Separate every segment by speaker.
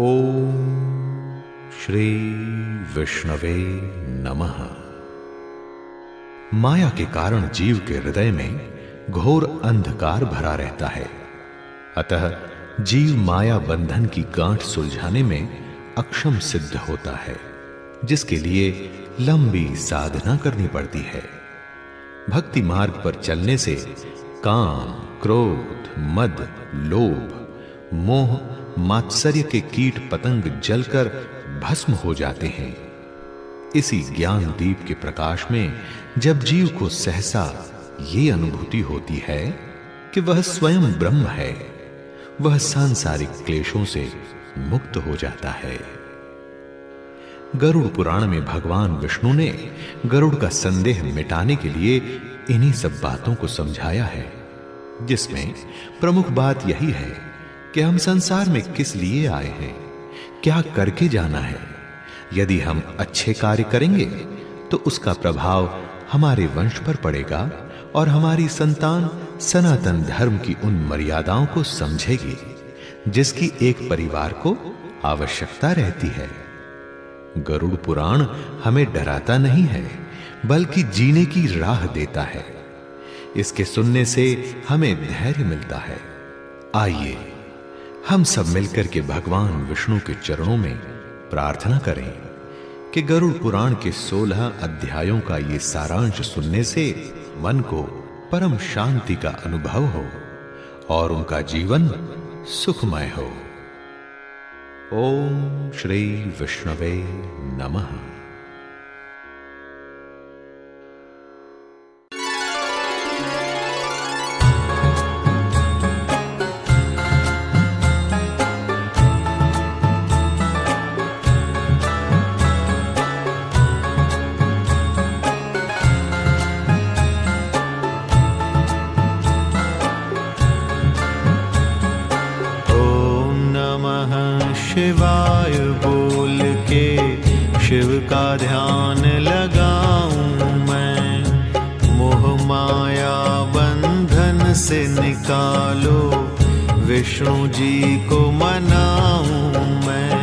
Speaker 1: ओम श्री विष्णवे नमः। माया के कारण जीव के हृदय में घोर अंधकार भरा रहता है। अतः जीव माया बंधन की गांठ सुलझाने में अक्षम सिद्ध होता है, जिसके लिए लंबी साधना करनी पड़ती है। भक्ति मार्ग पर चलने से काम, क्रोध, मद, लोभ, मोह, मात्सर्य के कीट पतंग जलकर भस्म हो जाते हैं। इसी ज्ञान दीप के प्रकाश में जब जीव को सहसा ये अनुभूति होती है कि वह स्वयं ब्रह्म है, वह सांसारिक क्लेशों से मुक्त हो जाता है। गरुड़ पुराण में भगवान विष्णु ने गरुड़ का संदेह मिटाने के लिए इन्हीं सब बातों को समझाया है, जिसमें प्रमुख बात यही है कि हम संसार में किस लिए आए हैं, क्या करके जाना है। यदि हम अच्छे कार्य करेंगे तो उसका प्रभाव हमारे वंश पर पड़ेगा और हमारी संतान सनातन धर्म की उन मर्यादाओं को समझेगी जिसकी एक परिवार को आवश्यकता रहती है। गरुड़ पुराण हमें डराता नहीं है, बल्कि जीने की राह देता है। इसके सुनने से हमें धैर्य मिलता है। आइए हम सब मिलकर के भगवान विष्णु के चरणों में प्रार्थना करें कि गरुड़ पुराण के 16 अध्यायों का ये सारांश सुनने से मन को परम शांति का अनुभव हो और उनका जीवन सुखमय हो। ओम श्री विष्णवे नमः।
Speaker 2: शिवाय बोल के शिव का ध्यान लगाऊं मैं। मोह माया बंधन से निकालो, विष्णु जी को मनाऊं मैं।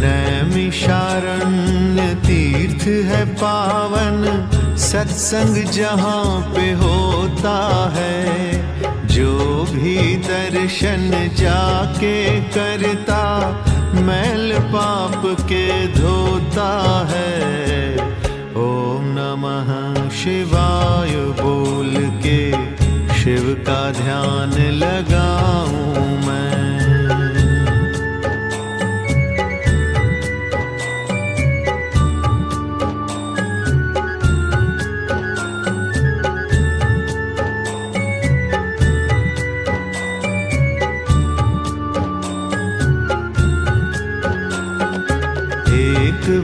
Speaker 2: नैमिषारण्य तीर्थ है पावन, सत्संग जहाँ पे होता है। जो भी दर्शन जाके करता, मैल पाप के धोता है। ओम नमः शिवाय बोल के शिव का ध्यान लगाऊं मैं।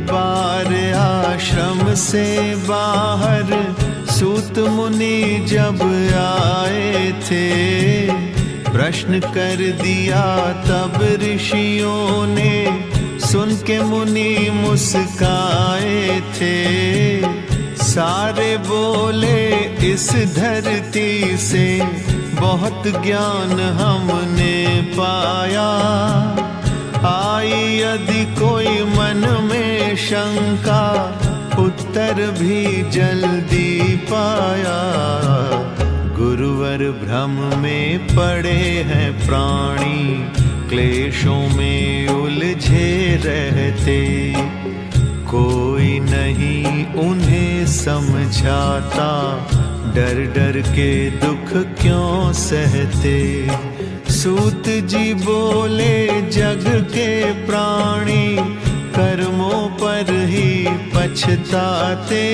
Speaker 2: बार आश्रम से बाहर सूत मुनि जब आए थे, प्रश्न कर दिया तब ऋषियों ने, सुन के मुनि मुस्काए थे। सारे बोले इस धरती से बहुत ज्ञान हमने पाया। आई यदि कोई मन में शंका, उत्तर भी जल्दी पाया। गुरुवर भ्रम में पड़े हैं प्राणी, क्लेशों में उलझे रहते। कोई नहीं उन्हें समझाता, डर डर के दुख क्यों सहते। सूत जी बोले जग के प्राणी, कर्मों पर ही पछताते।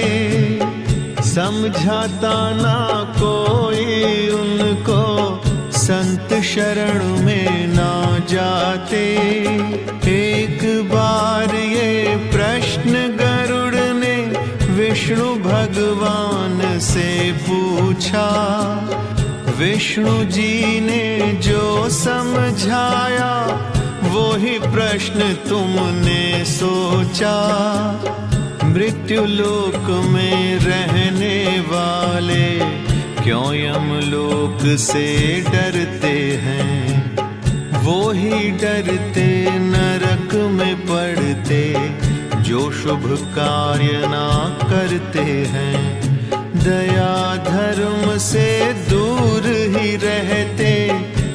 Speaker 2: समझाता ना कोई उनको, संत शरण में ना जाते। एक बार ये प्रश्न गरुड़ ने विष्णु भगवान से पूछा। विष्णु जी ने जो समझाया, वो ही प्रश्न तुमने सोचा। मृत्यु लोक में रहने वाले क्यों यमलोक से डरते हैं। वो ही डरते नरक करते, जो शुभ कार्य ना करते हैं। दया धर्म से दूर ही रहते,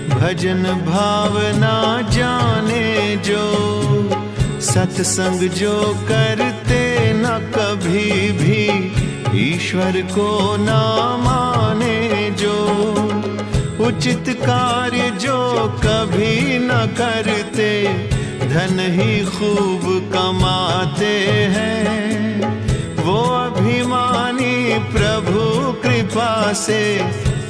Speaker 2: भजन भावना जाने जो। सत्संग जो करते न कभी भी, ईश्वर को ना माने जो। उचित कार्य जो कभी न करते, धन ही खूब कमाते हैं। वो अभिमानी प्रभु कृपा से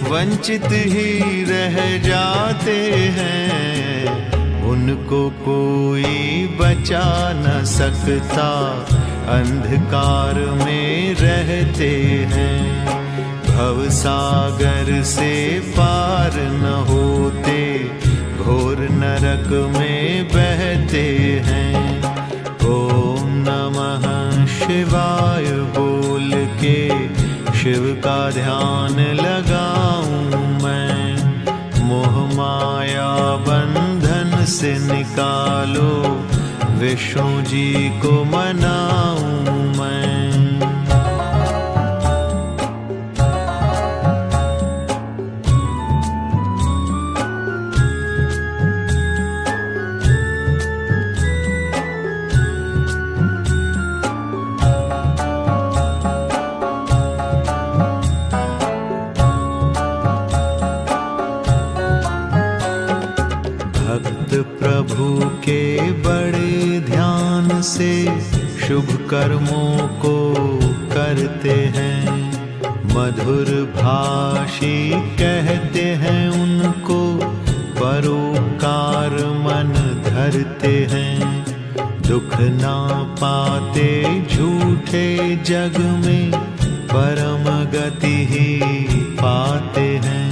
Speaker 2: वंचित ही रह जाते हैं। उनको कोई बचा न सकता, अंधकार में रहते हैं। भवसागर से पार न होते, घोर नरक में बहते हैं। ओम नमः शिवाय बोल के शिव का ध्यान लगाऊं मैं। मोह माया बंधन से निकालो, विष्णु जी को मनाऊं मैं। प्रभु के बड़े ध्यान से शुभ कर्मों को करते हैं। मधुर भाषी कहते हैं उनको, परोपकार मन धरते हैं। दुख ना पाते झूठे जग में, परम गति ही पाते हैं।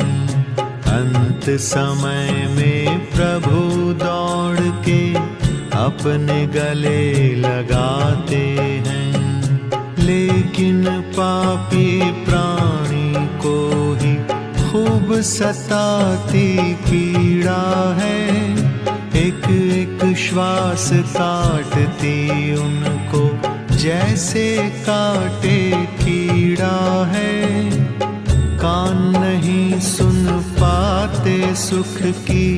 Speaker 2: अंत समय में प्रभु दौड़ के अपने गले लगाते हैं। लेकिन पापी प्राणी को ही खूब सताती पीड़ा है। एक एक श्वास काटती उनको, जैसे काटे कीड़ा है। कान नहीं सुन पाते सुख की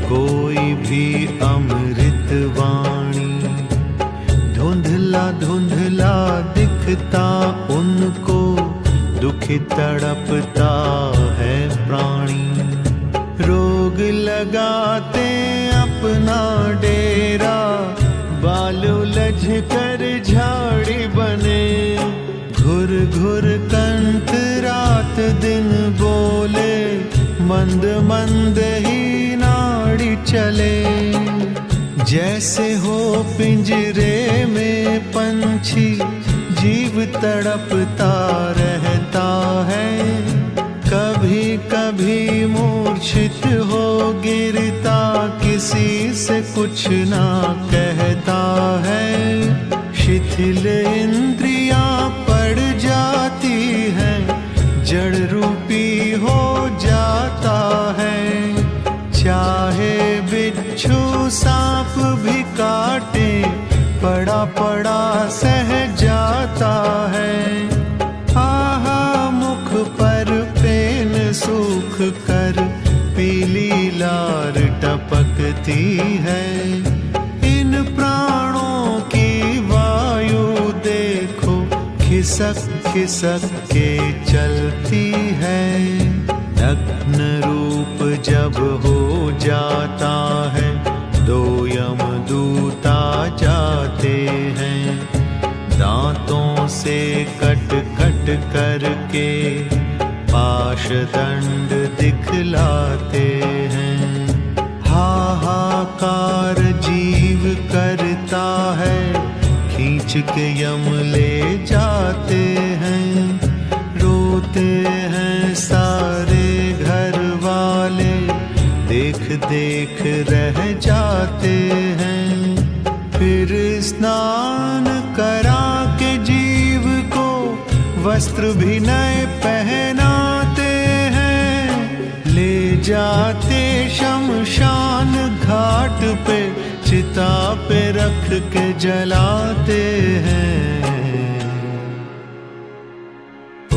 Speaker 2: कोई भी अमृत वाणी। धुंधला धुंधला दिखता उनको, दुखी तड़पता है प्राणी। रोग लगाते अपना डेरा, बाल उलझ कर झाड़ी बने। घुर घुर कंठ रात दिन बोले, मंद मंद ही नाड़ी चले। जैसे हो पिंजरे में पंछी, जीव तड़पता रहता है। कभी कभी मूर्छित हो गिरता, किसी से कुछ ना कहता है। शिथिल इंद्रियां पड़ जाती हैं, जड़ रूपी हो जाता है। चाहे बिच्छू सांप भी काटे, पड़ा पड़ा सह जाता है। आहा मुख पर पेन सूख कर, पीली लार टपकती है। इन प्राणों की वायु देखो, खिसक खिसक के चलती है। नग्न रूप जब हो जाता है, दो यमदूत आ जाते हैं। दांतों से कट कट करके पाश दंड दिखलाते हैं। हाहाकार जीव करता है, खींच के यम ले जाते हैं। रोते हैं सारे घर वाले, देख देख रह जाते हैं। फिर स्नान करा के जीव को वस्त्र भी नए पहनाते हैं। ले जाते शमशान घाट पे, चिता पे रख के जलाते हैं।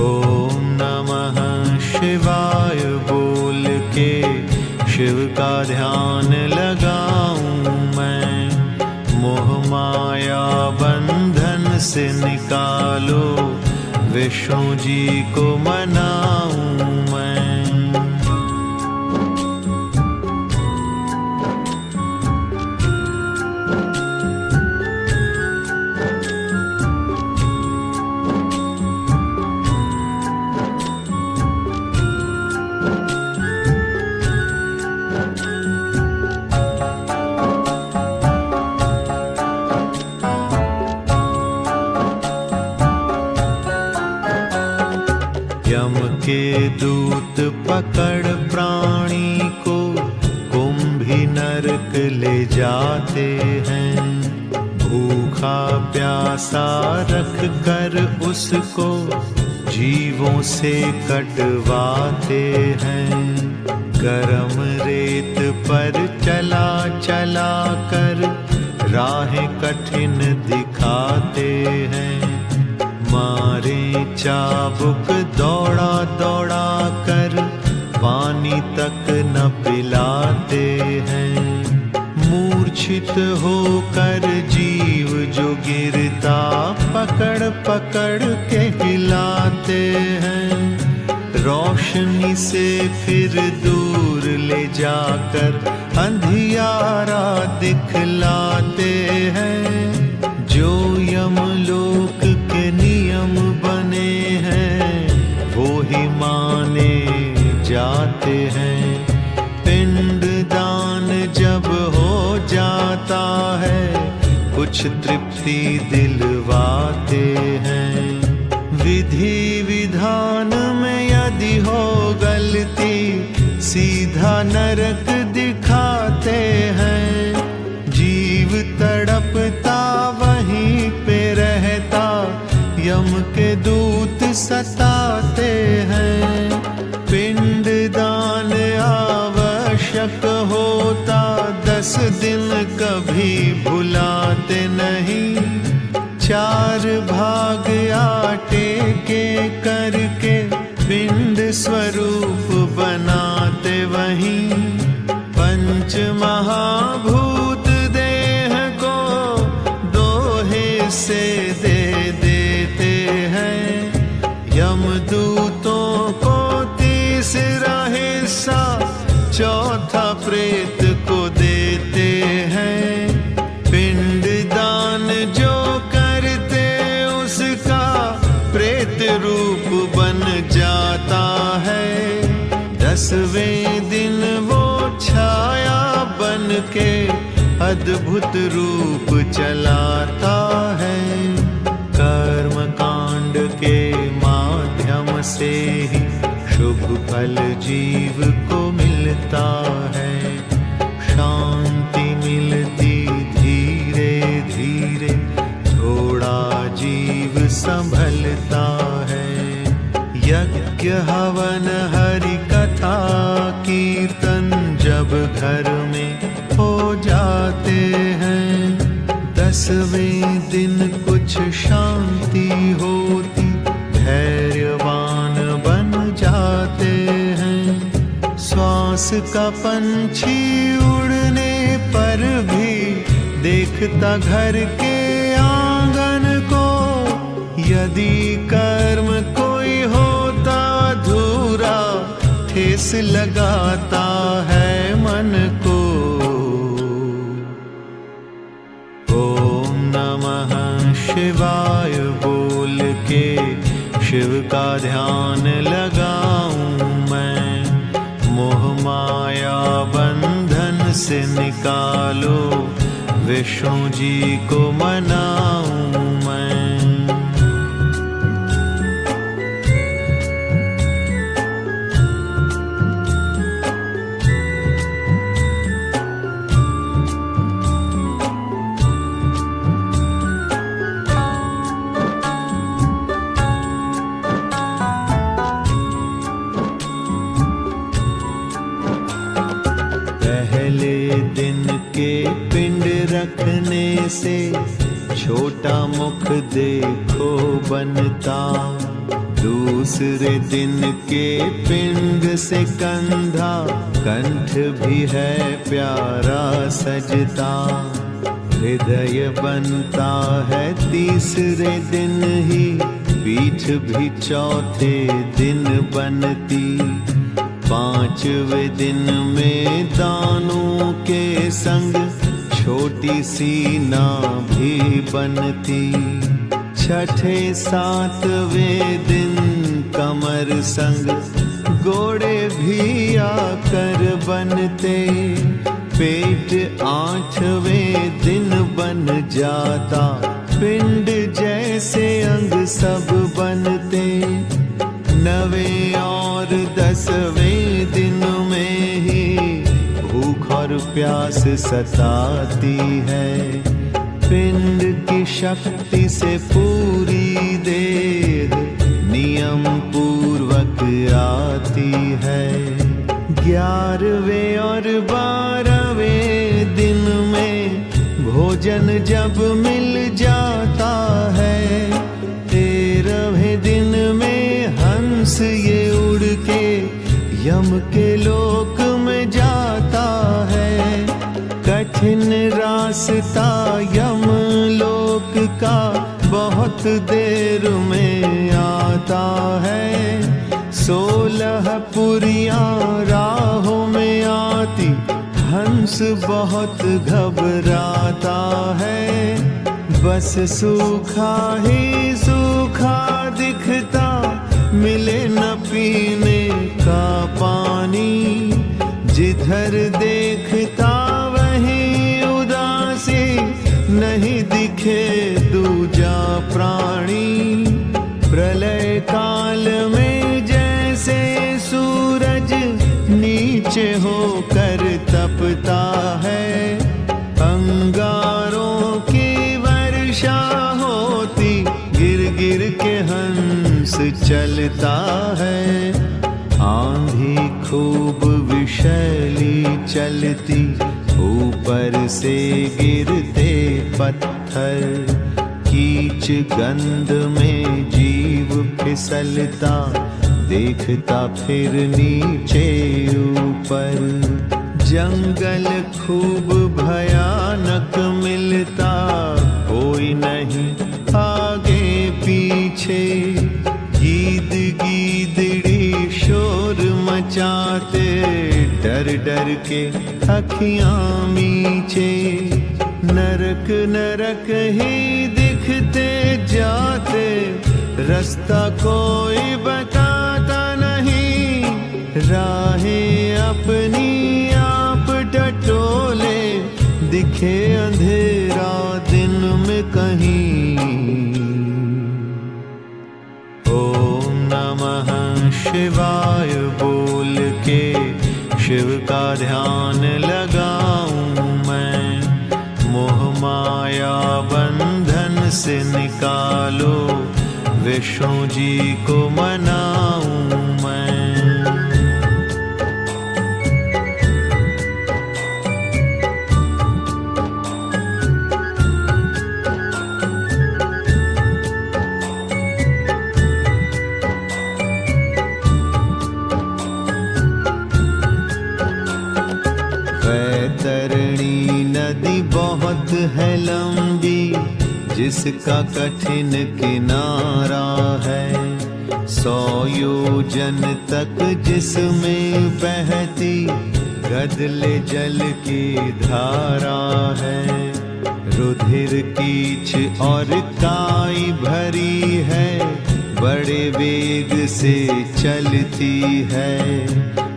Speaker 2: ओम नमः शिवाय बोल के शिव का ध्यान लगाऊं मैं। मोह माया बंधन से निकालो, विष्णु जी को मनाऊं मैं। यम के दूत पकड़ प्राणी को कुंभी नरक ले जाते हैं। भूखा प्यासा रख कर उसको जीवों से कटवाते हैं। गरम रेत पर चला चला कर राहें कठिन दिखाते हैं। मारे चाबुक दौड़ा दौड़ा कर पानी तक न पिलाते हैं। मूर्छित होकर जीव जो गिरता पकड़ पकड़ के हिलाते हैं। रोशनी से फिर दूर ले जाकर अंधियारा दिखलाते हैं। जो यमलोक के नियम बने हैं वो ही माने जाते हैं। पिंड दान जब हो जाता है कुछ तृप्ति दिलवाते हैं। विधि विधान में यदि हो गलती सीधा नरक दिखाते हैं। जीव तड़पता वहीं पे रहता, यम के दूत सताते हैं। पिंड दान आवश्यक होता 10 दिन कभी भुलाते नहीं। 4 भाग आटे के करके पिंड स्वरूप बनाते वहीं। 5 महाभूत देह को 2 हिस्से दे देते हैं। यमदूतों को 3रा हिस्सा चौथा प्रेत को देते हैं। पिंड दान जो करते उसका प्रेत रूप बन जाता है। 10वें दिन वो छाया बन के अद्भुत रूप चलाता है। कर्म कांड के माध्यम से ही शुभ फल जीव को मिलता है। शांति मिलती धीरे धीरे, थोड़ा जीव संभलता है। यज्ञ हवन हरि कथा कीर्तन जब घर में हो जाते हैं। 10वें दिन कुछ शांति होती, धैर्यवान बन जाते हैं। श्वास का पंछी उड़ने पर भी देखता घर के आंगन को। यदि कर्म कोई होता अधूरा, ठेस लगाता है मन को। ओम नमः शिवाय बोल के शिव का ध्यान लगाऊं मैं। मोह माया बंधन से निकालो, विष्णु जी को मनाऊं मैं। से छोटा मुख देखो बनता, दूसरे दिन के पिंड से कंधा कंठ भी है प्यारा सजता। हृदय बनता है तीसरे दिन ही, पीठ भी चौथे दिन बनती। पांचवें दिन में दानों के संग छोटी सी नाभि बनती। छठे सातवें दिन कमर संग गोड़े भी आकर बनते। पेट आठवें दिन बन जाता, पिंड जैसे अंग सब बनते। नवें और 10वें दिन में ही भूख और प्यास सताती है। पिंड की शक्ति से पूरी देह नियम पूर्वक आती है। 11वें और 12वें दिन में भोजन जब मिल जाता है। 13वें दिन में हंस ये उड़ के यम के लोक में जाता है। कठिन रास्ता यम लोक का बहुत देर में आता है। 16 पुरियां राहों में आती, हंस बहुत घबराता है। बस सूखा ही सूखा दिखता, मिले न पीने का पानी। जिधर देखता वहीं उदासी, नहीं दिखे दूजा प्राणी। प्रलय काल में जैसे सूरज नीचे होकर तपता है, अंगारों की वर्षा होती, गिर गिर के हंस चलता है। आंधी खूब विषैली चलती, ऊपर से गिरते पत्थर। कीच गंध में जीव फिसलता, देखता फिर नीचे ऊपर। जंगल खूब भयानक मिलता, कोई नहीं आगे पीछे। गीद गीदड़ी शोर मचाते, डर डर के अखियां मीचे। नरक नरक ही दिखते जाते, रास्ता कोई बताता नहीं। राहें अपनी आप टटोले, दिखे अंधेरा दिन में कहीं। ओम नमः शिवाय बोल के शिव का ध्यान लगाऊं मैं। मोह माया बंधन से निकालो, विष्णु जी को मनाऊं मैं। वैतरणी नदी बहुत है लंबी, जिसका कठिन किनारा है। 100 योजन तक जिसमें बहती, गदले जल की धारा है। रुधिर कीच और काई भरी है, बड़े वेग से चलती है।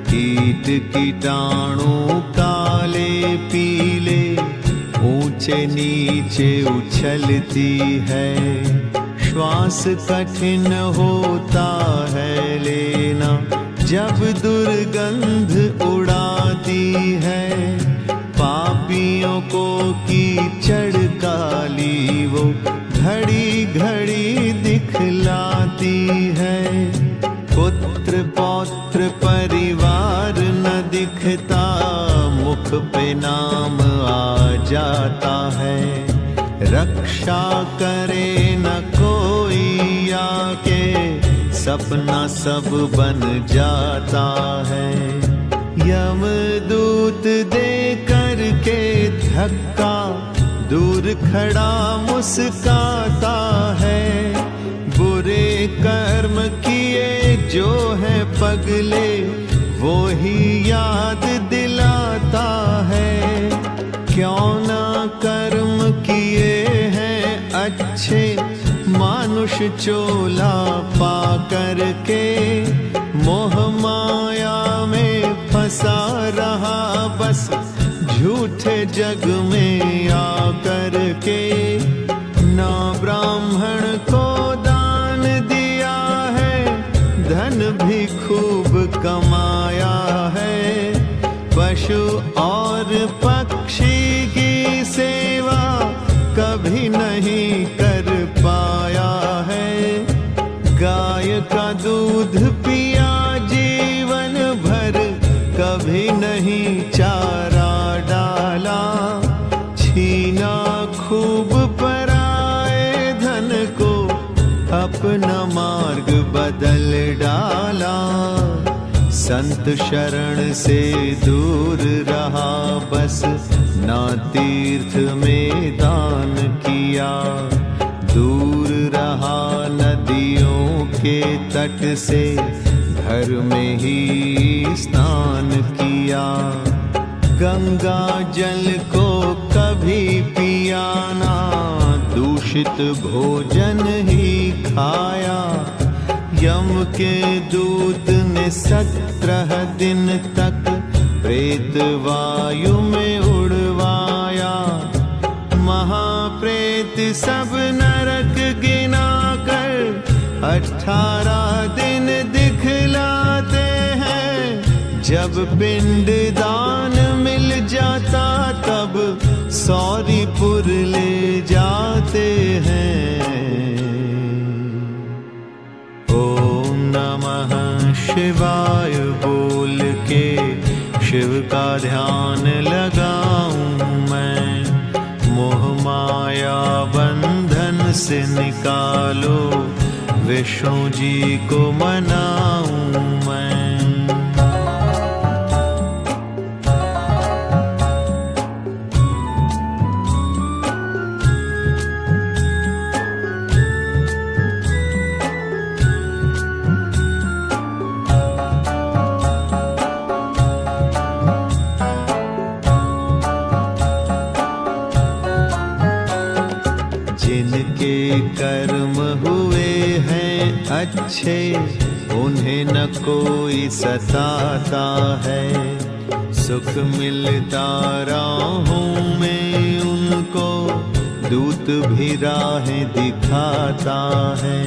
Speaker 2: कीट कीटाणु काले पीले, ऊंचे नीचे उछलती है। श्वास कठिन होता है लेना, जब दुर्गंध उड़ाती है। पापियों को कीचड़ काली वो घड़ी घड़ी दिखलाती है। पुत्र पौत्र परिवार न दिखता, मुख पे नाम आ जाता है। रक्षा करे न कोई आके, सपना सब बन जाता है। यमदूत दे करके धक्का, दूर खड़ा मुस्काता है। बुरे कर्म किए जो है पगले, वो ही याद दिलाता है। क्यों ना कर्म किए हैं अच्छे, मानुष चोला पा करके, मोह माया में फंसा रहा बस, झूठे जग में आकर के। ना ब्राह्मण को दान दिया है, धन भी खूब कमाया है। पशु और पक्षी की सेवा कभी नहीं कर पाया है। गाय का दूध पिया जीवन भर, कभी नहीं चारा डाला। छीना खूब पराए धन को, अपना मार्ग बदल डाला। संत शरण से दूर रहा बस, ना तीर्थ में दान किया। दूर रहा नदियों के तट से, घर में ही स्नान किया। गंगा जल को कभी पिया ना, दूषित भोजन ही खाया। यम के दूत ने 17 दिन तक प्रेत वायु में उड़वाया। महाप्रेत सब नरक गिना कर 18 दिन दिखलाते हैं। जब पिंड दान मिल जाता, तब सौरीपुर ले जाते हैं। ओम नमः शिवाय बोल के शिव का ध्यान लगाऊं मैं। मोह माया बंधन से निकालो, विष्णु जी को मनाऊं मैं। जिनके कर्म हुए हैं अच्छे, उन्हें न कोई सताता है। सुख मिलता राहों में उनको, दूत भी राहें दिखाता है।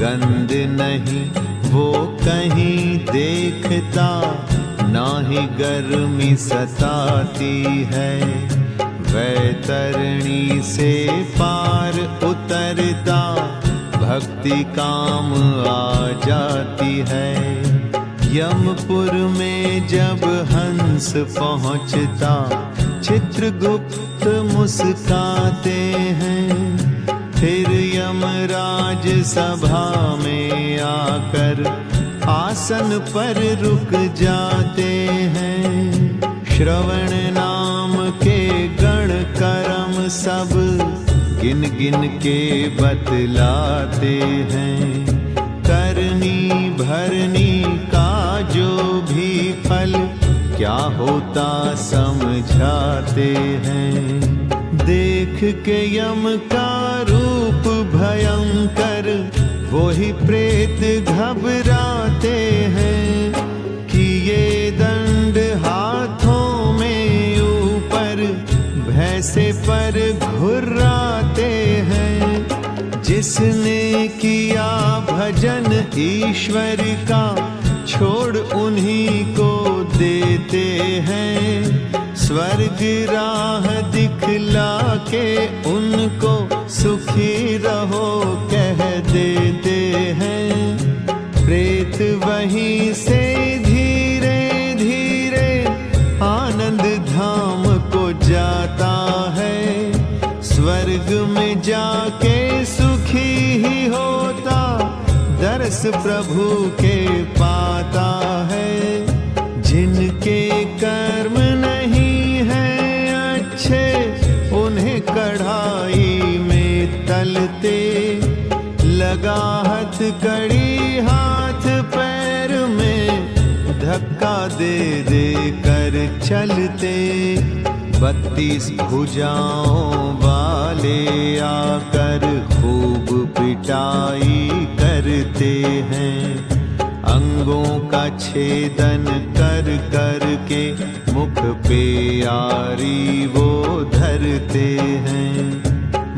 Speaker 2: गंध नहीं वो कहीं देखता, ना ही गर्मी सताती है। वैतरणी से पार उतरता, भक्ति काम आ जाती है। यमपुर में जब हंस पहुँचता, चित्रगुप्त मुस्काते हैं। फिर यमराज सभा में आकर आसन पर रुक जाते हैं। श्रवण नाम के गण कर्म सब गिन गिन के बतलाते हैं। करनी भरनी का जो भी फल क्या होता समझाते हैं। देख के यम का रूप भयंकर, वो ही प्रेत घबराते हैं। कि ये दंड हाथों में ऊपर, भैंसे पर घुर्राते हैं। जिसने किया भजन ईश्वर का, छोड़ उन्हीं को देते हैं। स्वर्ग राह दिखला के उनको, सुखी रहो कह देते हैं। प्रेत वहीं से धीरे धीरे आनंद धाम को जाता है। स्वर्ग स्वर्ग में जाके सुखी ही होता, दर्श प्रभु के पाता है। जिनके कर्म नहीं है अच्छे, उन्हें कढ़ाई में तलते, लगा हथकड़ी हाथ पैर में, धक्का दे दे कर चलते। 32 भुजाओं वाले आकर खूब पिटाई करते हैं। अंगों का छेदन कर कर के मुख पे आरी वो धरते हैं।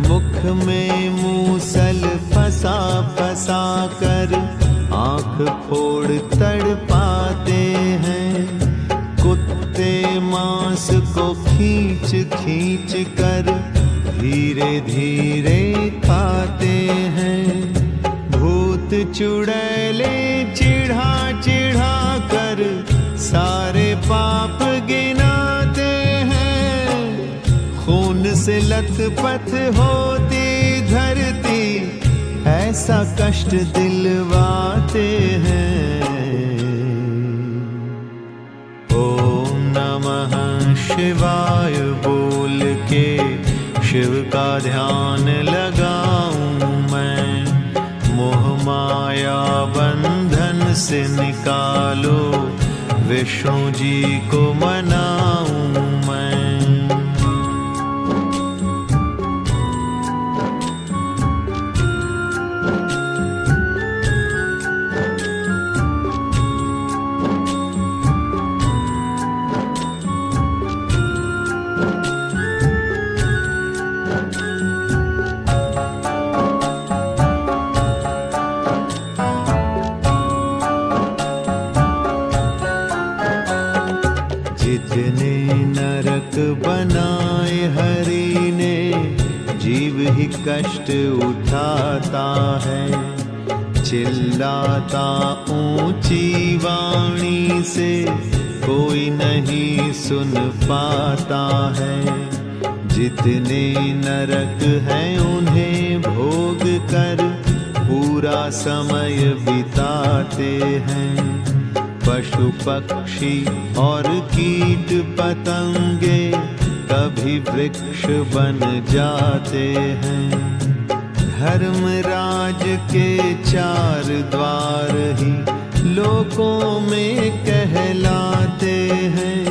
Speaker 2: मुख में मूसल फंसा फंसा कर आँख फोड़ तड़पाते हैं। कुत्ते मांस को खींच खींच कर धीरे धीरे खाते हैं। भूत चुड़ैले चिढ़ा चिढ़ा कर सारे पाप गिनाते हैं। खून से लथपथ होती धरती, ऐसा कष्ट दिलवाते हैं। ओम नमः शिवाय बोल के शिव का ध्यान लगाऊं मैं। मोह माया बंधन से निकालो, विष्णु जी को मनाऊं मैं। जितने नरक बनाए हरि ने, जीव ही कष्ट उठाता है। चिल्लाता ऊंची वाणी से, कोई नहीं सुन पाता है। जितने नरक हैं उन्हें भोग कर पूरा समय बिताते हैं। पशु पक्षी और कीट पतंगे कभी वृक्ष बन जाते हैं। धर्मराज के 4 द्वार ही लोकों में कहलाते हैं।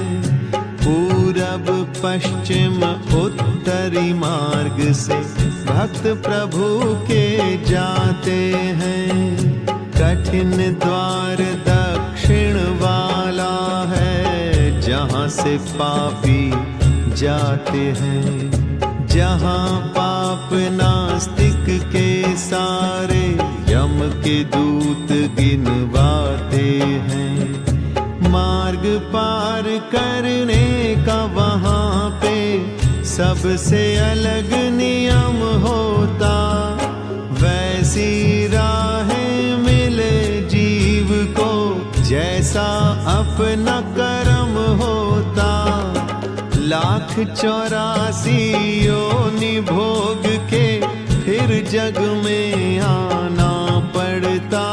Speaker 2: पूरब पश्चिम उत्तरी मार्ग से भक्त प्रभु के जाते हैं। कठिन द्वार दक्षिण वाला है, जहाँ से पापी जाते हैं। जहाँ पाप नास्तिक के सारे यम के दूत गिनवाते हैं। मार्ग पार करने का वहाँ पे सबसे अलग नियम होता। वैसी राहें मिले जीव को, जैसा अपना कर्म होता। 1,84 योनि भोग के फिर जग में आना पड़ता।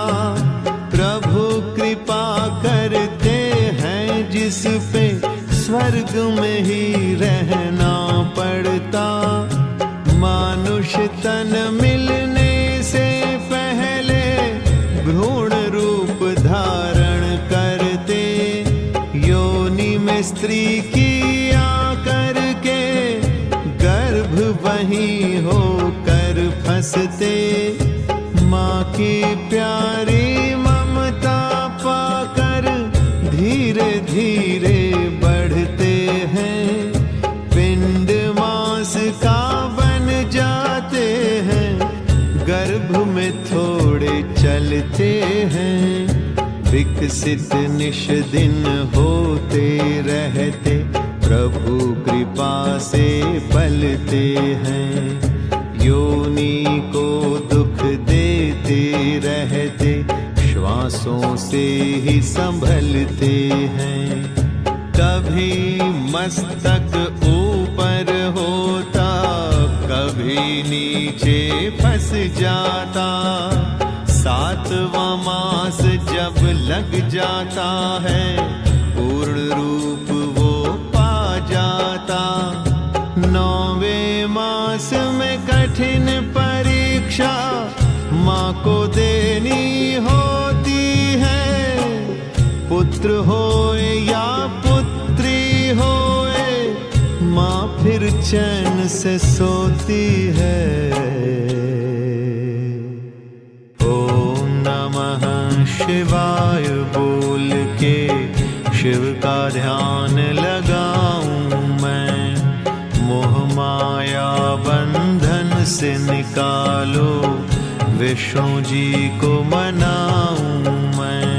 Speaker 2: प्रभु कृपा करते हैं जिस पे, स्वर्ग में ही रहना पड़ता। मानुष तन मिलने से पहले भ्रूण रूप धारण करते। योनि में स्त्री की आकर के गर्भ वहीं होकर फंसते। माँ की प्यारी ममता पाकर धीरे धीरे बढ़ते हैं। पिंड मांस का बन जाते हैं, गर्भ में थोड़े चलते हैं। विकसित निश दिन होते रहते, प्रभु कृपा से पलते हैं। योनि को दुख देते रहते, श्वासों से ही संभलते हैं। कभी मस्तक ऊपर होता, कभी नीचे फंस जाता, सातवां मास जब लग जाता है, पूर्ण रूप वो पा जाता। नौवें मास में कठिन परीक्षा माँ को देनी होती है, पुत्र होए या पुत्री होए, माँ फिर चैन से सोती है। ओम नमः शिवाय बोल के शिव का ध्यान लगाऊं मैं, मोह माया बंधन से निकालो, विष्णु जी को मनाऊं मैं।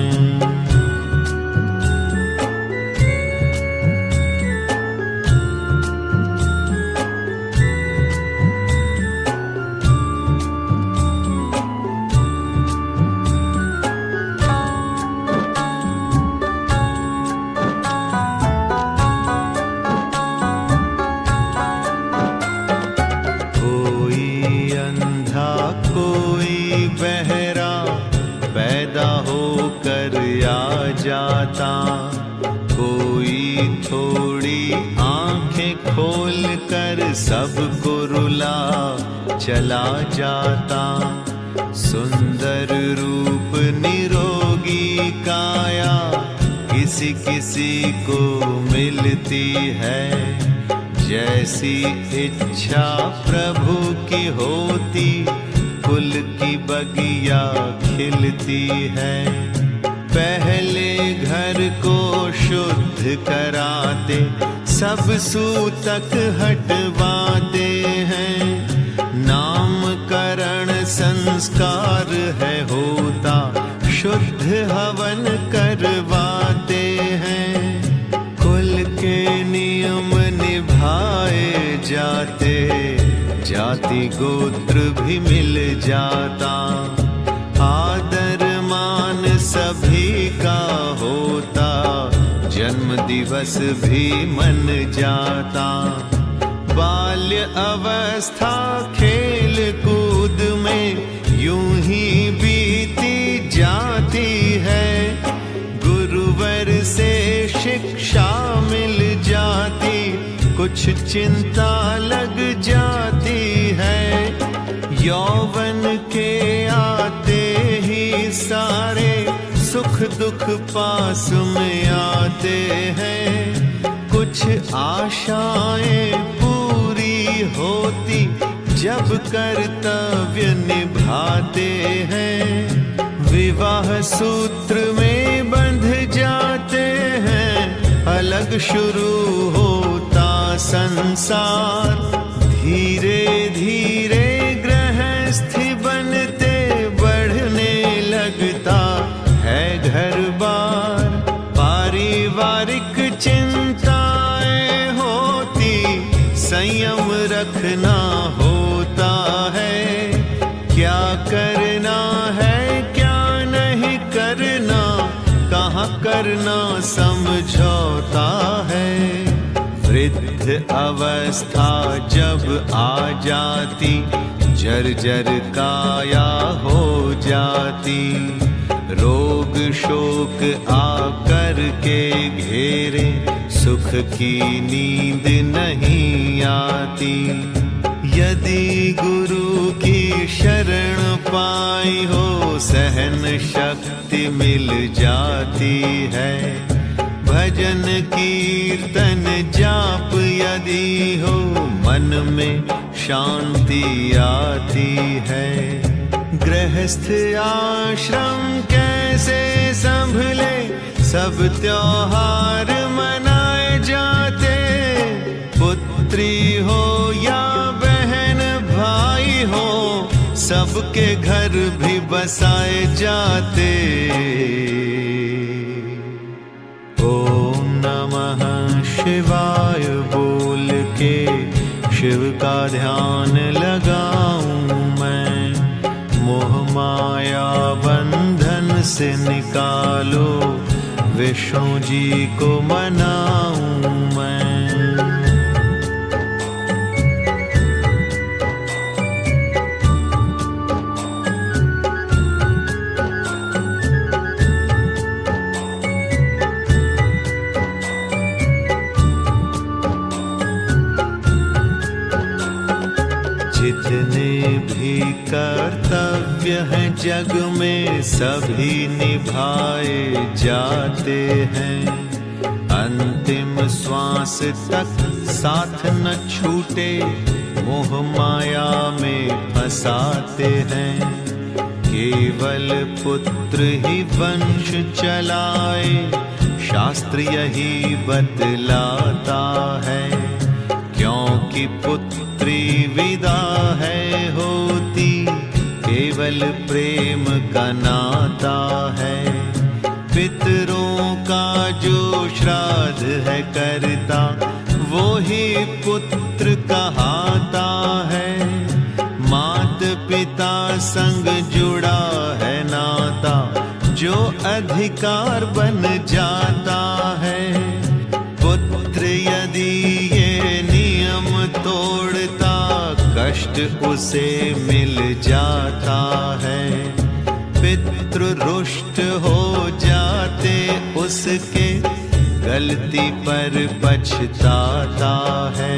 Speaker 2: जाता, कोई थोड़ी आंखें खोल कर सबको रुला चला जाता। सुंदर रूप निरोगी काया किसी किसी को मिलती है, जैसी इच्छा प्रभु की होती फूल की बगिया खिलती है। पहले घर को शुद्ध कराते, सब सूतक हटवाते हैं, नामकरण संस्कार है होता, शुद्ध हवन करवाते हैं। कुल के नियम निभाए जाते, जाति गोत्र भी मिल जाता, आदर मान सभी का होता, जन्म दिवस भी मन जाता। बाल्य अवस्था खेल कूद में यूं ही बीती जाती है, गुरुवर से शिक्षा मिल जाती, कुछ चिंता लग जाती है। यौवन के आते ही सारे सुख दुख पास में आते हैं, कुछ आशाएं पूरी होती जब कर्तव्य निभाते हैं। विवाह सूत्र में बंध जाते हैं, अलग शुरू होता संसार, धीरे धीरे गृहस्थी बनते बढ़ने लगता है घर बार। पारिवारिक चिंताएं होती, संयम रखना होता है, क्या करना है क्या नहीं करना, कहाँ करना समझौता है। वृद्ध अवस्था जब आ जाती, जर्जर काया हो जाती, रोग शोक आकर के घेरे, सुख की नींद नहीं आती। यदि गुरु की शरण पाई हो, सहन शक्ति मिल जाती है। भजन कीर्तन जाप यदि हो, मन में शांति आती है। गृहस्थ आश्रम कैसे संभले, सब त्योहार मनाए जाते, पुत्री हो या बहन भाई हो, सबके घर भी बसाए जाते। ओम नमः शिवाय बोल के शिव का ध्यान लगाऊं मैं, मोह माया बंधन से निकालो, विष्णु जी को मनाऊं मैं। कर्तव्य हैं जग में सभी निभाए जाते हैं। अंतिम श्वास तक साथ न छूटे मोह माया में फंसाते हैं। केवल पुत्र ही वंश चलाए शास्त्र यही बतलाता है। क्योंकि पुत्री विदा है होती केवल प्रेम का नाता है। पितरों का जो श्राद्ध है करता वो ही पुत्र कहाता है। मात पिता संग जुड़ा है नाता जो अधिकार बन जाता है। पुत्र यदि ये नियम तोड़ता कष्ट उसे मिल जाता है। पितृ रुष्ट हो जाते उसके गलती पर पछताता है।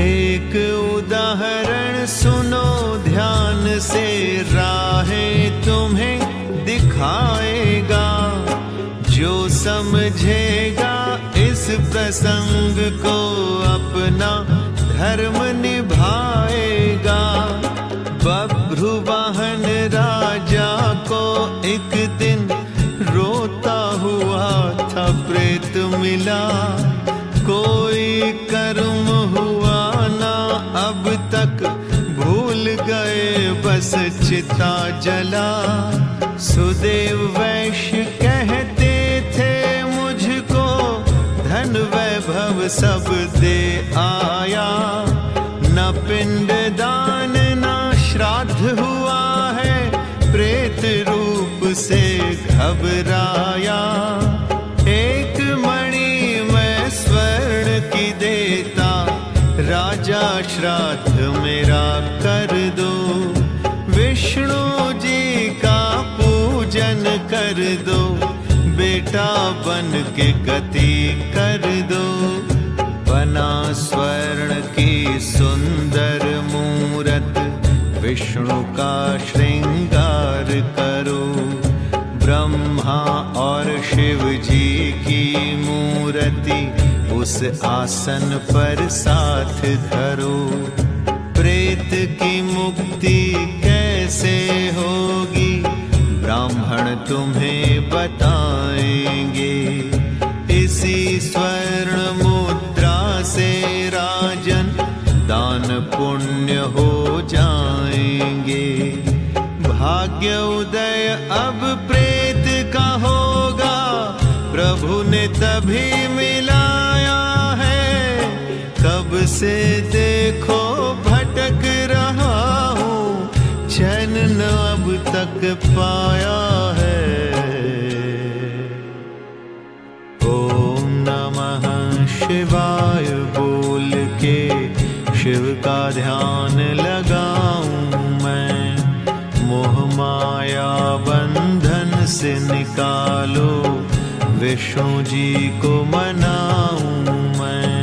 Speaker 2: एक उदाहरण सुनो ध्यान से राहें तुम्हें दिखाएगा। जो समझेगा इस प्रसंग को अपना धर्म निभाएगा। बभ्रुवाहन राजा को एक दिन रोता हुआ था प्रेत मिला। कोई कर्म हुआ ना अब तक भूल गए बस चिता जला। सुदेव वैश्य कहते थे मुझको धन वैभव सब दे आया। न पिंड दान न श्राद्ध हुआ है प्रेत रूप से घबराया। एक मणि मैं स्वर्ण की देता राजा श्राद्ध मेरा कर दो। विष्णु जी का पूजन कर दो बेटा बन के गति कर दो। बना स्वर्ण की सुंदर मूरत विष्णु का श्रृंगार करो। ब्रह्मा और शिव जी की मूर्ति उस आसन पर साथ धरो। प्रेत की मुक्ति कैसे होगी ब्राह्मण तुम्हें बताएंगे। इसी स्वर्ण मुद्रा से राजन दान पुण्य हो जाएंगे। भाग्य उदय अब प्रेत का होगा प्रभु ने तभी मिलाया है। कब से देखो भटक रहा हूँ चैन न अब तक पाया है। ओम नमः शिवाय बोल के शिव का ध्यान लगाऊं मैं। मोह माया बंधन से निकालो विष्णु जी को मनाऊं मैं।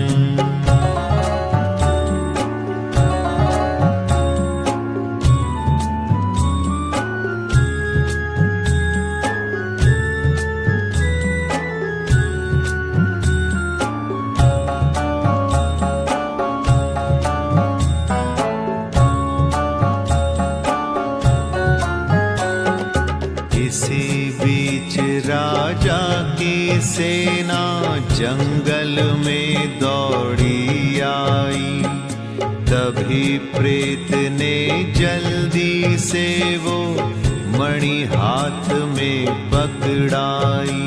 Speaker 2: राजा की सेना जंगल में दौड़ी आई। तभी प्रेत ने जल्दी से वो मणि हाथ में पकड़ाई।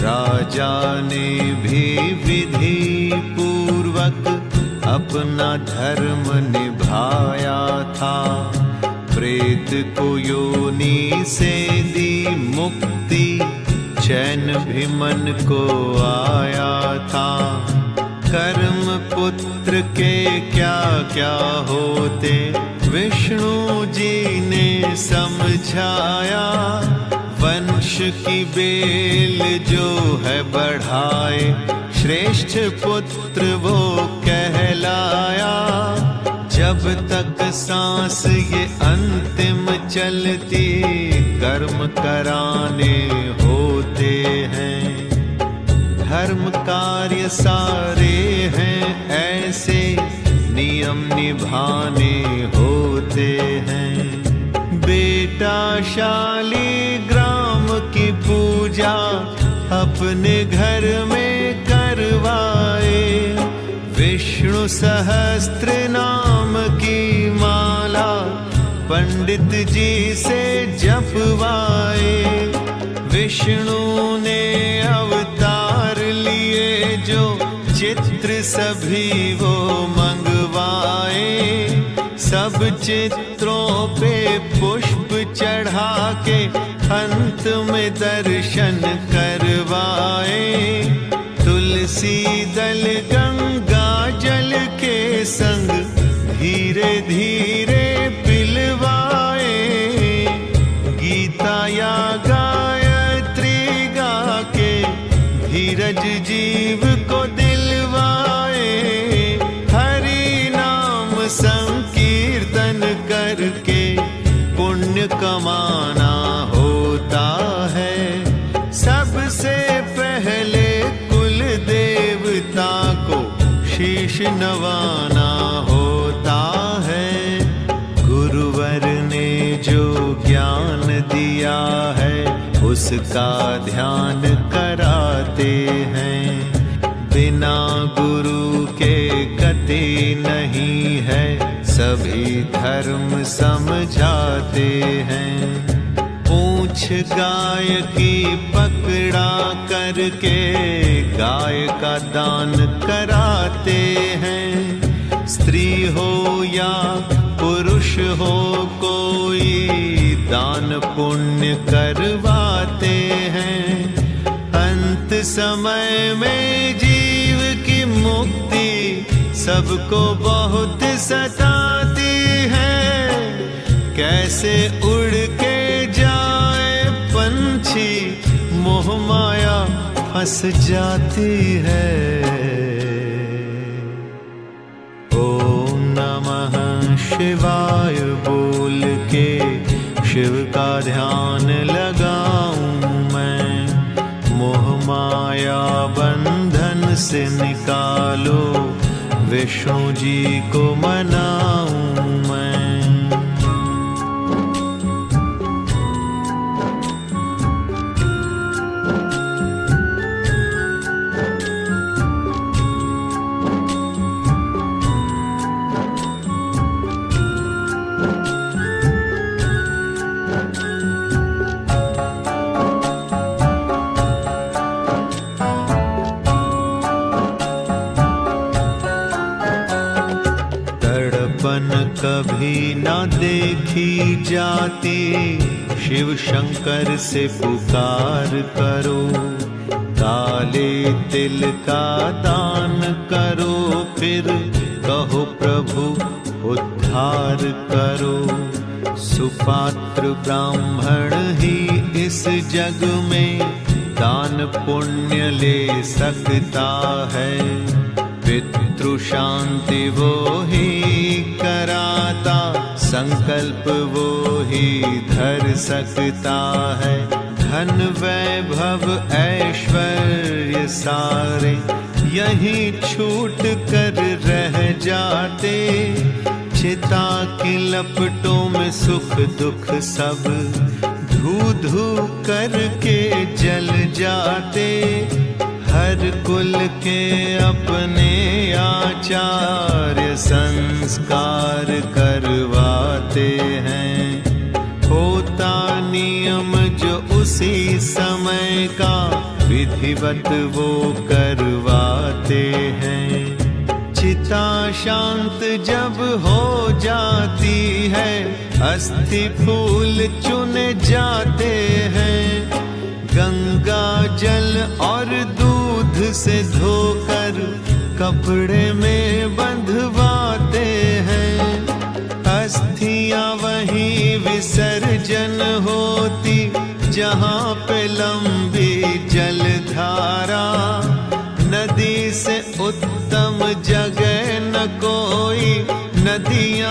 Speaker 2: राजा ने भी विधि पूर्वक अपना धर्म निभाया था। प्रेत को योनि से दी मुक्ति चैन भी मन को आया था। कर्म पुत्र के क्या क्या होते विष्णु जी ने समझाया। वंश की बेल जो है बढ़ाए श्रेष्ठ पुत्र वो कहलाया। जब तक सांस ये अंतिम चलती, कर्म कराने होते हैं। धर्म कार्य सारे हैं ऐसे, नियम निभाने होते हैं। बेटा शालिग्राम की पूजा अपने घर में करवाए, विष्णु सहस्त्र नाम की माला पंडित जी से जपवाए। विष्णु ने अवतार लिए जो चित्र सभी वो मंगवाए, सब चित्रों पे पुष्प चढ़ा के अंत में दर्शन करवाए। तुलसी दल गंगा जल के संग धीरे धीरे पिलवाए, गीता या गायत्री गा के धीरज जीव को दिलवाए। हरि नाम संकीर्तन करके पुण्य कमाना होता है। सबसे पहले कुल देवता को शीश नवाना होता है। गुरुवर ने जो ज्ञान दिया है उसका ध्यान कराते हैं। बिना गुरु के गति नहीं है, सभी धर्म समझाते हैं। पूंछ गाय की पकड़ा करके गाय का दान कराते हैं। स्त्री हो या पुरुष हो कोई दान पुण्य करवाते हैं। अंत समय में जीव की मुक्ति सबको बहुत सताती है। कैसे उड़ के जाए पंछी, मोह माया फंस जाती है। ओम नमः शिवाय बोल के शिव का ध्यान लगाऊं मैं। मोह माया बंधन से निकालो, विष्णु जी को मनाऊं मैं। कभी ना देखी जाती, शिव शंकर से पुकार करो। काले तिल का दान करो, फिर कहो प्रभु उद्धार करो। सुपात्र ब्राह्मण ही इस जग में दान पुण्य ले सकता है। पितृ शांति वो ही कराता, संकल्प वो ही धर सकता है। धन वैभव ऐश्वर्य सारे यहीं छूट कर रह जाते। चिता की लपटों में सुख दुख सब धू धू करके जल जाते। हर कुल के अपने आचार्य संस्कार करवाते हैं। होता नियम जो उसी समय का, विधिवत वो करवाते हैं। चिता शांत जब हो जाती है, अस्थि फूल चुने जाते हैं। गंगा जल और दूध से धोकर कपड़े में बंधवाते हैं। अस्थियां वहीं विसर्जन होती, जहाँ पे लंबी जलधारा। नदी से उत्तम जगह न कोई, नदियाँ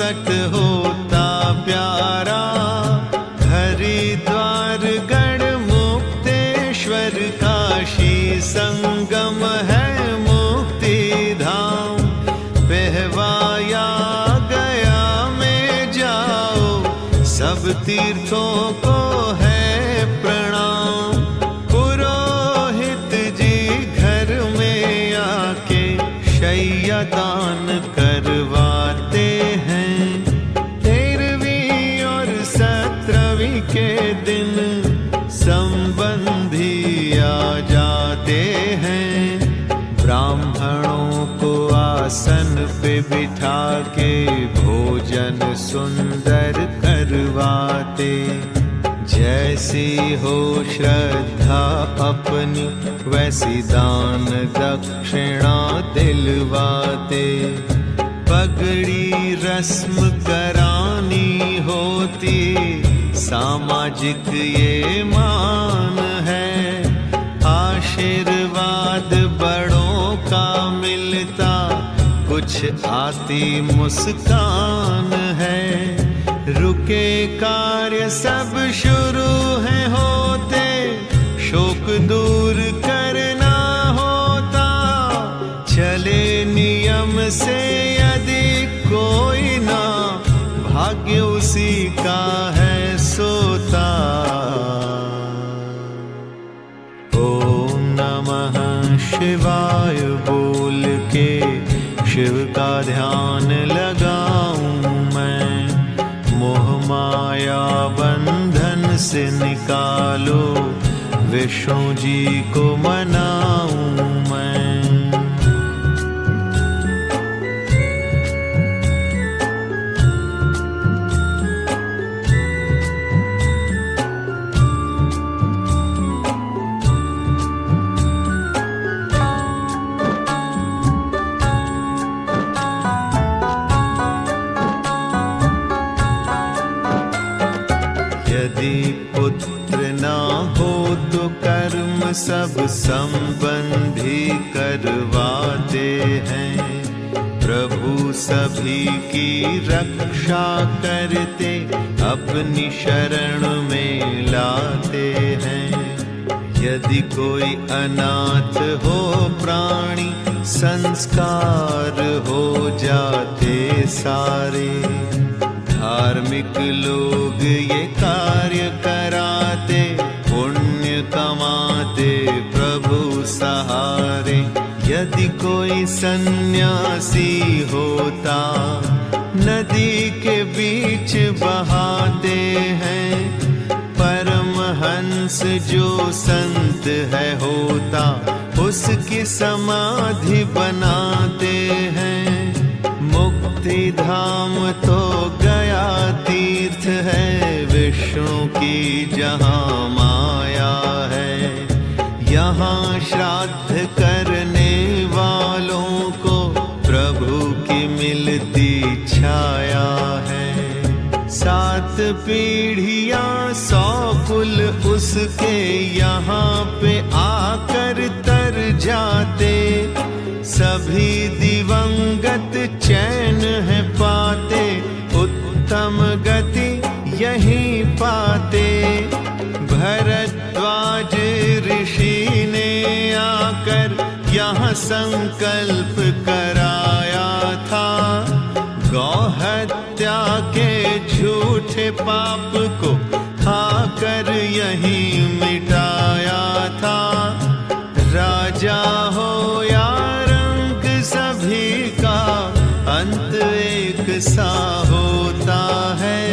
Speaker 2: तट होता प्यारा, हरिद्वार गढ़ मुक्तेश्वर काशी संगम है मुक्ति धाम। पहवाया गया में जाओ, सब तीर्थों को है प्रणाम। पुरोहित जी घर में आके शैया दान करवाते हैं। 13वीं और 17वीं के दिन संबंधी आ जाते हैं। ब्राह्मणों को आसन पे बिठा के भोजन सुंदर करवाते। जैसी हो श्रद्धा अपनी वैसी दान दक्षिणा दिलवाते। पगड़ी रस्म करानी होती, सामाजिक ये मान है। आशीर्वाद बड़ों का मिलता, कुछ आती मुस्कान है। रुके कार्य सब शुरू है होते, शोक दूर करना होता। चले नियम से यदि कोई ना, भाग्य उसी का है सोता। ओम नमः शिवाय बोल के शिव का ध्यान लगाऊं मैं। मोह माया बंधन से निकालो, विष्णु जी को मनाऊं मैं। यदि पुत्र ना हो तो कर्म सब संबंधी करवाते हैं। प्रभु सभी की रक्षा करते, अपनी शरण में लाते हैं। यदि कोई अनाथ हो प्राणी, संस्कार हो जाते सारे। धार्मिक लोग ये कार्य कराते, पुण्य कमाते प्रभु सहारे। यदि कोई सन्यासी होता, नदी के बीच बहाते हैं। परमहंस जो संत है होता, उसकी समाधि बनाते हैं। मुक्ति धाम तो गया तीर्थ है, विष्णु की जहाँ माया है। यहाँ श्राद्ध करने वालों को प्रभु की मिलती छाया है। 7 पीढ़ियाँ 100 कुल उसके यहाँ पे आकर तर जाते। सभी दिवंगत चैन है पाते, उत्तम गति यहीं पाते। भरद्वाज ऋषि ने आकर यहाँ संकल्प कराया था। गौहत्या के झूठे पाप को खाकर यहीं मिटाया था। राजा हो या सभी का अंत एक सा होता है।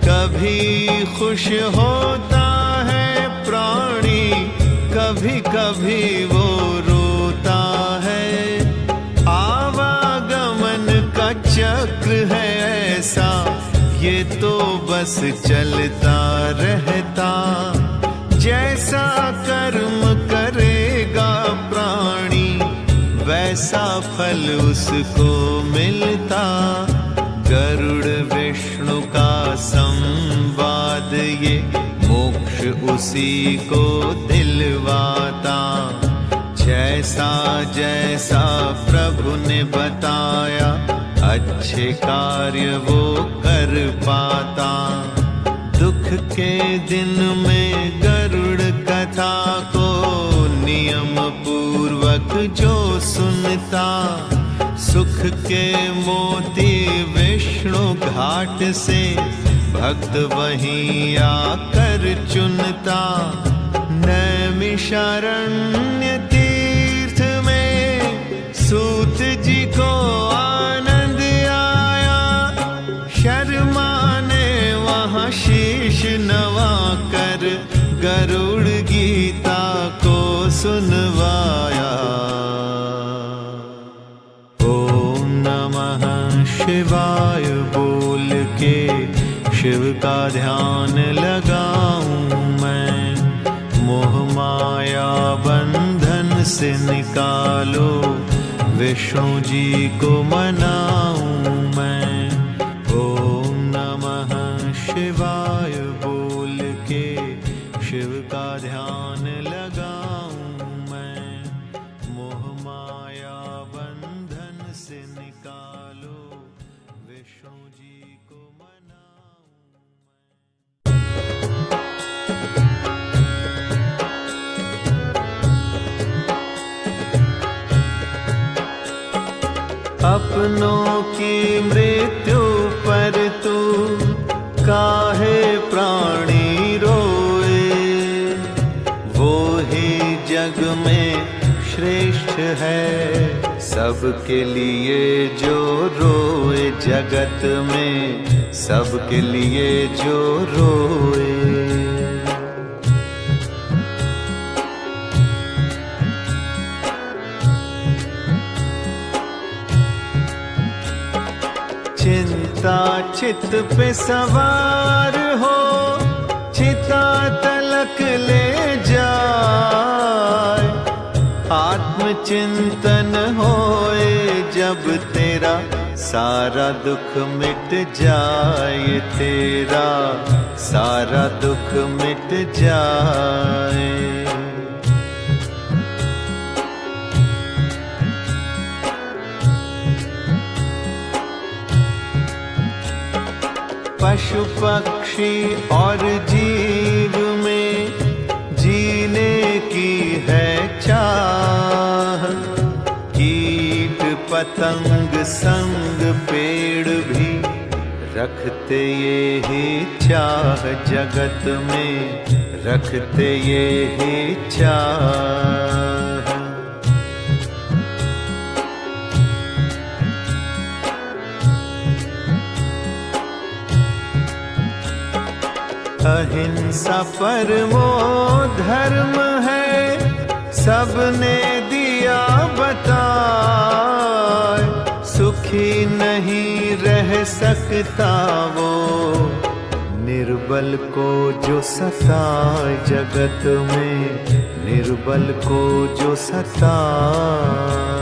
Speaker 2: कभी खुश होता है प्राणी, कभी कभी वो रोता है। आवागमन का चक्र है ऐसा, ये तो बस चलता रहता। जैसा कर्म करेगा प्राणी, वैसा फल उसको मिलता। गरुड़ विष्णु का संवाद ये मोक्ष उसी को दिलवाता। जैसा जैसा प्रभु ने बताया अच्छे कार्य वो कर पाता। दुख के दिन में गरुड़ कथा को नियम पूर्वक जो सुनता, सुख के मोती विष्णु घाट से भक्त वहीं आकर चुनता। नैमिषारण्य तीर्थ में सूत जी को आनंद आया, शर्मा ने वहाँ शीश नवा कर गरुड़ गीता को सुनवाया। ओम नमः शिवाय बोल के शिव का ध्यान लगाऊं मैं, मोह माया बंधन से निकालो, विष्णु जी को मनाऊं मैं। ओम नमः शिवाय बोल के शिव का ध्यान लगाऊं मैं, मोह माया बंधन से निकालो, विष्णु जी को मनाऊं। अपनों की मृत्यु पर तू काहे प्राणी रोए, वो ही जग में श्रेष्ठ है सबके लिए जो रोए, जगत में सबके लिए जो रोए। चिंता चित पे सवार हो, चिता तलक ले जाए, आत्मचिंतन होए जब तेरा सारा दुख मिट जाए, तेरा सारा दुख मिट जाए। पशु पक्षी और जीव में जीने की है चाह, कीट पतंग संग पेड़ भी रखते ये ही चाह, जगत में रखते ये ही चाह। अहिंसा परमो धर्म है, सबने दिया बताए, सुखी नहीं रह सकता वो निर्बल को जो सताए, जगत में निर्बल को जो सताए।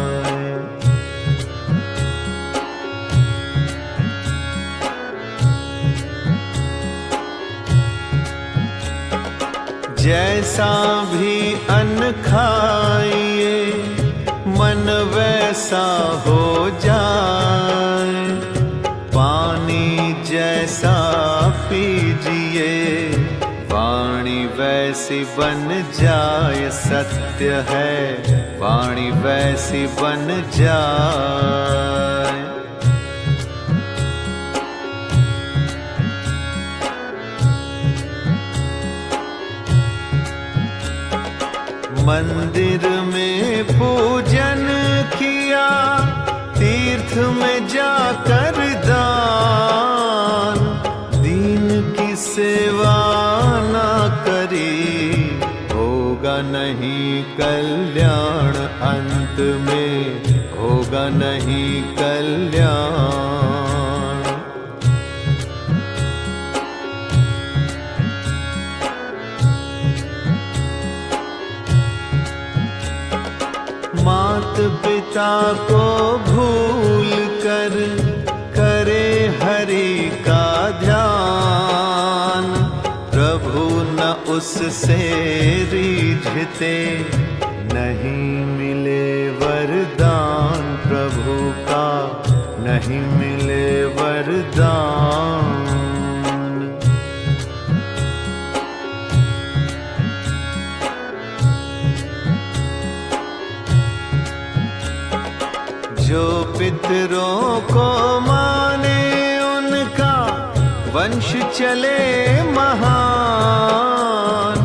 Speaker 2: जैसा भी अन्न खाइए मन वैसा हो जाए, पानी जैसा पीजिए वाणी वैसी बन जाए, सत्य है वाणी वैसी बन जाए। मंदिर में पूजन किया, तीर्थ में जाकर दान, दीन की सेवा ना करी, होगा नहीं कल्याण, अंत में होगा नहीं कल्याण। मात पिता को भूल कर करे हरि का ध्यान, प्रभु न उससे रीझते, नहीं मिले वरदान प्रभु का नहीं मिले वरदान। जो पितरों को माने उनका वंश चले महान,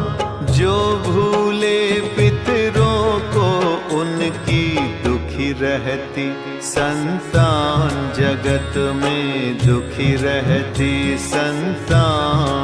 Speaker 2: जो भूले पितरों को उनकी दुखी रहती संतान, जगत में दुखी रहती संतान।